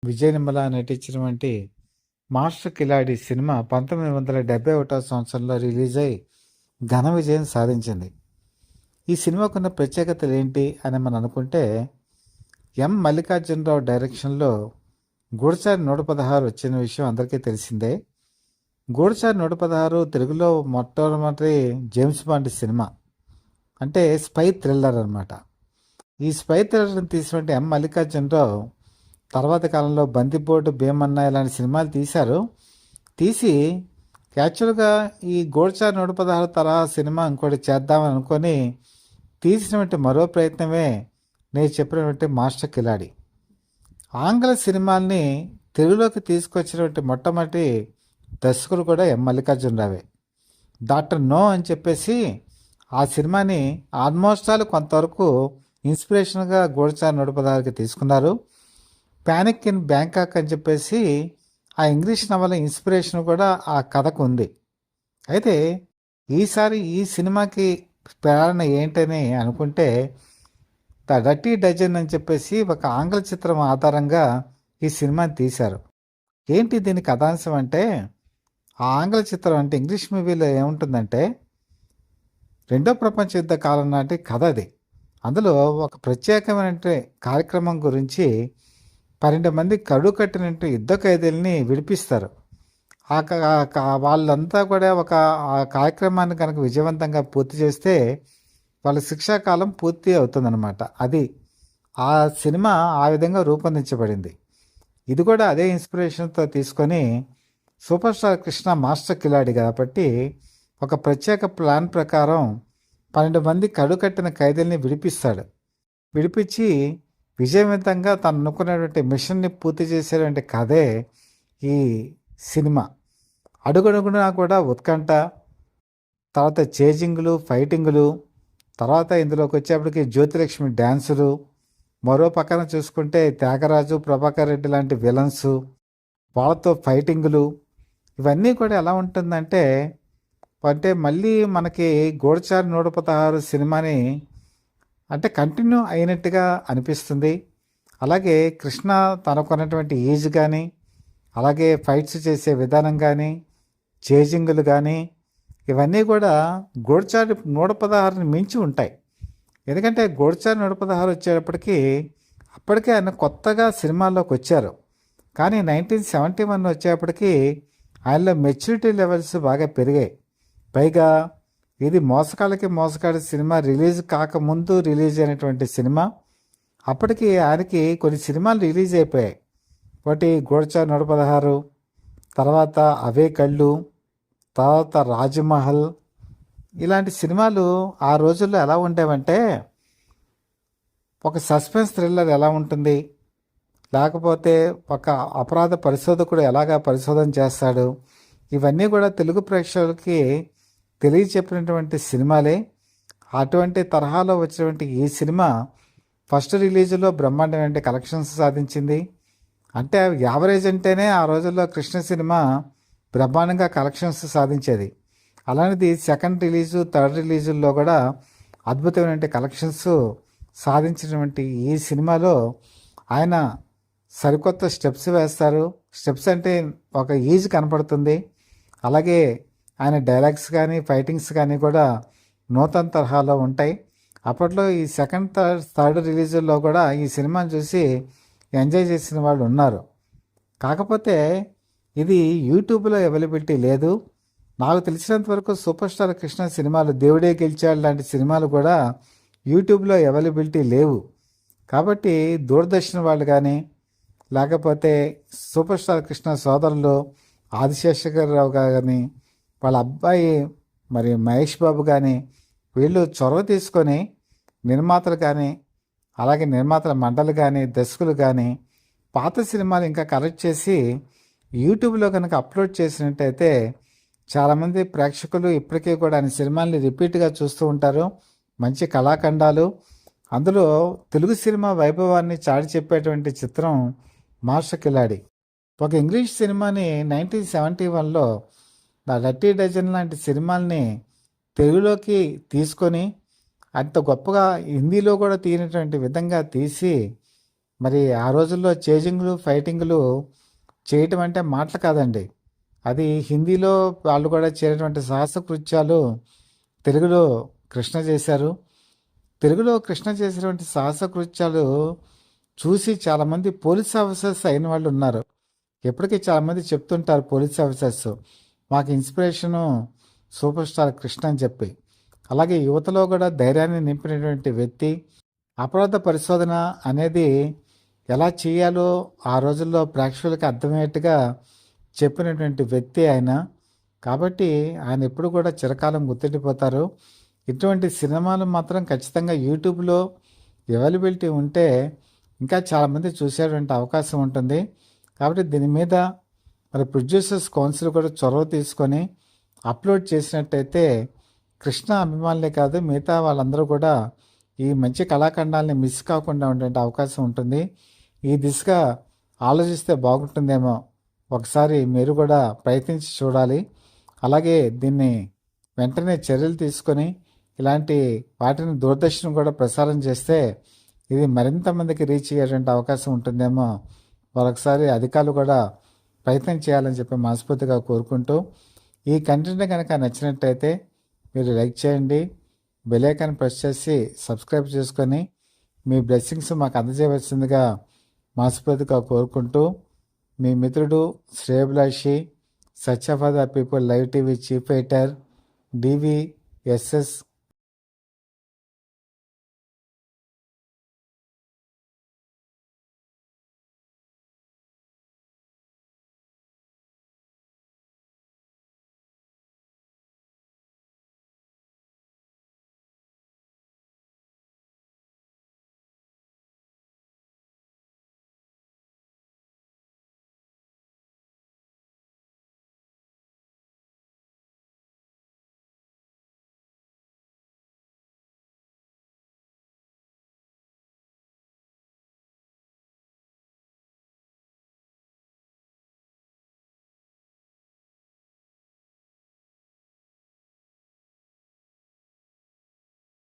విజయ్ నిర్మల నటించినటువంటి 'master కిలాడి' cinema 1971 సంవత్సరంలో release అయి ఘన విజయం సాధించింది. ఈ సినిమాకున్న ప్రత్యేకతలు ఏంటి అని మనం అనుకుంటే, ఎం. మల్లికార్జునరావు డైరెక్షన్లో 'గూఢచారి 116' వచ్చిన విషయం అందరికీ తెలిసిందే. 'గూఢచారి 116' తెలుగులో మొట్టమొదటి జేమ్స్ బాండ్ సినిమా. అంటే స్పై థ్రిల్లర్ అనమాట. ఈ స్పై థ్రిల్లర్ని తీసినటువంటి ఎం. మల్లికార్జునరావు తర్వాత కాలంలో 'బందిపోటు', 'భీమన్న' ఇలాంటి సినిమాలు తీసి యాక్చువల్గా ఈ 'గూఢచారి 116' తరహా సినిమా ఇంకోటి చేద్దామని అనుకొని తీసినటువంటి మరో ప్రయత్నమే నేను చెప్పినటువంటి 'మాస్టర్ కిలాడి'. ఆంగ్ల సినిమాల్ని తెలుగులోకి తీసుకొచ్చినటువంటి మొట్టమొదటి దర్శకుడు కూడా ఎం. మల్లికార్జునరావే. డాక్టర్ నో అని చెప్పేసి ఆ సినిమాని ఆల్మోస్ట్ ఆల్ కొంతవరకు ఇన్స్పిరేషన్గా 'గూఢచారి 116'కి తీసుకున్నారు. 'ప్యానిక్ ఇన్ బ్యాంకాక్' అని చెప్పేసి ఆ ఇంగ్లీష్ నవల ఇన్స్పిరేషన్ కూడా ఆ కథకు ఉంది. అయితే ఈసారి ఈ సినిమాకి ప్రేరణ ఏంటని అనుకుంటే, 'ద డర్టీ డజన్' అని చెప్పేసి ఒక ఆంగ్ల చిత్రం ఆధారంగా ఈ సినిమాని తీశారు. ఏంటి దీని కథాంశం అంటే, ఆ ఆంగ్ల చిత్రం అంటే ఇంగ్లీష్ మూవీలో ఏముంటుందంటే, రెండో ప్రపంచ యుద్ధ కాలం నాటి కథ అది. అందులో ఒక ప్రత్యేకమైన కార్యక్రమం గురించి 12 మంది కరుడు కట్టినట్టు యుద్ధ ఖైదీల్ని విడిపిస్తారు. వాళ్ళంతా కూడా ఆ కార్యక్రమాన్ని కనుక విజయవంతంగా పూర్తి చేస్తే వాళ్ళ శిక్షాకాలం పూర్తి అవుతుందన్నమాట. అది ఆ సినిమా ఆ విధంగా రూపొందించబడింది. ఇది కూడా అదే ఇన్స్పిరేషన్తో తీసుకొని సూపర్ స్టార్ కృష్ణ మాస్టర్ కిలాడి కాబట్టి ఒక ప్రత్యేక ప్లాన్ ప్రకారం 12 మంది కట్టిన ఖైదీల్ని విడిపిస్తాడు. విడిపించి విజయవంతంగా తను అనుకున్నటువంటి మిషన్ని పూర్తి చేసేటువంటి కథే ఈ సినిమా. అడుగడుగునా కూడా ఉత్కంఠ, తర్వాత చేజింగులు, ఫైటింగులు, తర్వాత ఇందులోకి వచ్చేప్పటికి జ్యోతిలక్ష్మి డ్యాన్సులు, మరో పక్కన చూసుకుంటే త్యాగరాజు, ప్రభాకర్ రెడ్డి లాంటి విలన్స్, వాళ్ళతో ఫైటింగులు, ఇవన్నీ కూడా ఎలా ఉంటుందంటే మళ్ళీ మనకి 'గూఢచారి 116' సినిమాని అంటే కంటిన్యూ అయినట్టుగా అనిపిస్తుంది. అలాగే కృష్ణ తనకున్నటువంటి ఏజ్ కానీ, అలాగే ఫైట్స్ చేసే విధానం కానీ, చేజింగులు కానీ, ఇవన్నీ కూడా 'గూఢచారి 116'ని మించి ఉంటాయి. ఎందుకంటే 'గూఢచారి 116' వచ్చేటప్పటికి అప్పటికే ఆయన కొత్తగా సినిమాల్లోకి వచ్చారు. కానీ 1971 వచ్చేప్పటికి ఆయనలో మెచ్యూరిటీ లెవెల్స్ బాగా పెరిగాయి. పైగా ఇది మోసగాళ్ళకి మోసగాడి సినిమా రిలీజ్ కాకముందు రిలీజ్ అయినటువంటి సినిమా. అప్పటికి ఆయనకి కొన్ని సినిమాలు రిలీజ్ అయిపోయాయి. ఒకటి 'గూఢచారి 116', తర్వాత 'అవే కళ్ళు', తర్వాత 'రాజమహల్'. ఇలాంటి సినిమాలు ఆ రోజుల్లో ఎలా ఉండేవంటే, ఒక సస్పెన్స్ థ్రిల్లర్ ఎలా ఉంటుంది, లేకపోతే ఒక అపరాధ పరిశోధకుడు ఎలాగా పరిశోధన చేస్తాడు, ఇవన్నీ కూడా తెలుగు ప్రేక్షకులకి తెలియచెప్పినటువంటి సినిమాలే. అటువంటి తరహాలో వచ్చినటువంటి ఈ సినిమా ఫస్ట్ రిలీజులో బ్రహ్మాండమైన కలెక్షన్స్ సాధించింది. అంటే యావరేజ్ అంటేనే ఆ రోజుల్లో కృష్ణ సినిమా బ్రహ్మాండంగా కలెక్షన్స్ సాధించేది. అలాంటిది సెకండ్ రిలీజు, థర్డ్ రిలీజుల్లో కూడా అద్భుతమైన కలెక్షన్స్ సాధించినటువంటి ఈ సినిమాలో ఆయన సరికొత్త స్టెప్స్ వేస్తారు. స్టెప్స్ అంటే ఒక ఈజ్ కనపడుతుంది. అలాగే ఆయన డైలాగ్స్ కానీ, ఫైటింగ్స్ కానీ కూడా నూతన తరహాలో ఉంటాయి. అప్పట్లో ఈ సెకండ్, థర్డ్ రిలీజుల్లో కూడా ఈ సినిమాని చూసి ఎంజాయ్ చేసిన వాళ్ళు ఉన్నారు. కాకపోతే ఇది యూట్యూబ్లో అవైలబిలిటీ లేదు. నాకు తెలిసినంత వరకు సూపర్ స్టార్ కృష్ణ సినిమాలు, దేవుడే గెలిచాడు లాంటి సినిమాలు కూడా యూట్యూబ్లో అవైలబిలిటీ లేవు. కాబట్టి దూరదర్శన్ వాళ్ళు కానీ, లేకపోతే సూపర్ స్టార్ కృష్ణ సోదరులు ఆదిశేషరావు కానీ, వాళ్ళ అబ్బాయి మరి మహేష్ బాబు కానీ, వీళ్ళు చొరవ తీసుకొని నిర్మాతలు కానీ, అలాగే నిర్మాతల మండలి కానీ, దర్శకులు కానీ పాత సినిమాలు ఇంకా కలెక్ట్ చేసి యూట్యూబ్లో కనుక అప్లోడ్ చేసినట్టయితే చాలామంది ప్రేక్షకులు ఇప్పటికీ కూడా ఆయన సినిమాల్ని రిపీట్గా చూస్తూ ఉంటారు. మంచి కళాఖండాలు. అందులో తెలుగు సినిమా వైభవాన్ని చాటి చెప్పేటువంటి చిత్రం 'మాస్టర్ కిలాడి'. ఒక ఇంగ్లీష్ సినిమాని 1971లో 'ద డర్టీ డజన్' లాంటి సినిమాల్ని తెలుగులోకి తీసుకొని అంత గొప్పగా హిందీలో కూడా తీయనటువంటి విధంగా తీసి మరి ఆ రోజుల్లో చేజింగ్లు ఫైటింగ్లు చేయటం అంటే మాటలు కాదండి. అది హిందీలో వాళ్ళు కూడా చేసినటువంటి సాహస కృత్యాలు తెలుగులో కృష్ణ చేశారు. తెలుగులో కృష్ణ చేసినటువంటి సాహస కృత్యాలు చూసి చాలామంది పోలీస్ ఆఫీసర్స్ అయిన వాళ్ళు ఉన్నారు. ఎప్పటికీ చాలామంది చెప్తుంటారు పోలీస్ ఆఫీసర్స్, మాకు ఇన్స్పిరేషను సూపర్ స్టార్ కృష్ణ అని చెప్పి. అలాగే యువతలో కూడా ధైర్యాన్ని నింపినటువంటి వ్యక్తి. అపరాధ పరిశోధన అనేది ఎలా చేయాలో ఆ రోజుల్లో ప్రేక్షకులకు అర్థమయ్యేట్టుగా చెప్పినటువంటి వ్యక్తి ఆయన. కాబట్టి ఆయన ఎప్పుడు కూడా చిరకాలం గుర్తుండిపోతారు. ఇటువంటి సినిమాలు మాత్రం ఖచ్చితంగా యూట్యూబ్లో అవైలబిలిటీ ఉంటే ఇంకా చాలామంది చూసేటువంటి అవకాశం ఉంటుంది. కాబట్టి దీని మీద మరి ప్రొడ్యూసర్స్ కౌన్సిల్ కూడా చొరవ తీసుకొని అప్లోడ్ చేసినట్టయితే కృష్ణ అభిమానులే కాదు మిగతా వాళ్ళందరూ కూడా ఈ మంచి కళాఖండాలని మిస్ కాకుండా ఉండే అవకాశం ఉంటుంది. ఈ దిశగా ఆలోచిస్తే బాగుంటుందేమో. ఒకసారి మీరు కూడా ప్రయత్నించి చూడాలి. అలాగే దీన్ని వెంటనే చర్యలు తీసుకొని ఇలాంటి వాటిని దూరదర్శన్ కూడా ప్రసారం చేస్తే ఇది మరింత మందికి రీచ్ అయ్యేటువంటి అవకాశం ఉంటుందేమో. మరొకసారి అధికారులు కూడా ప్రయత్నం చేయాలని చెప్పి మనస్ఫూర్తిగా కోరుకుంటూ, ఈ కంటెంట్ కనుక నచ్చినట్టయితే మీరు లైక్ చేయండి, బెల్ ఐకాన్ ప్రెస్ చేసి సబ్స్క్రైబ్ చేసుకొని మీ బ్లెస్సింగ్స్ మాకు అందజేయవలసిందిగా మనస్ఫూర్తిగా కోరుకుంటూ, మీ మిత్రుడు శ్రేయభిలాషి, Satya for the people live TV chief editor, DVSS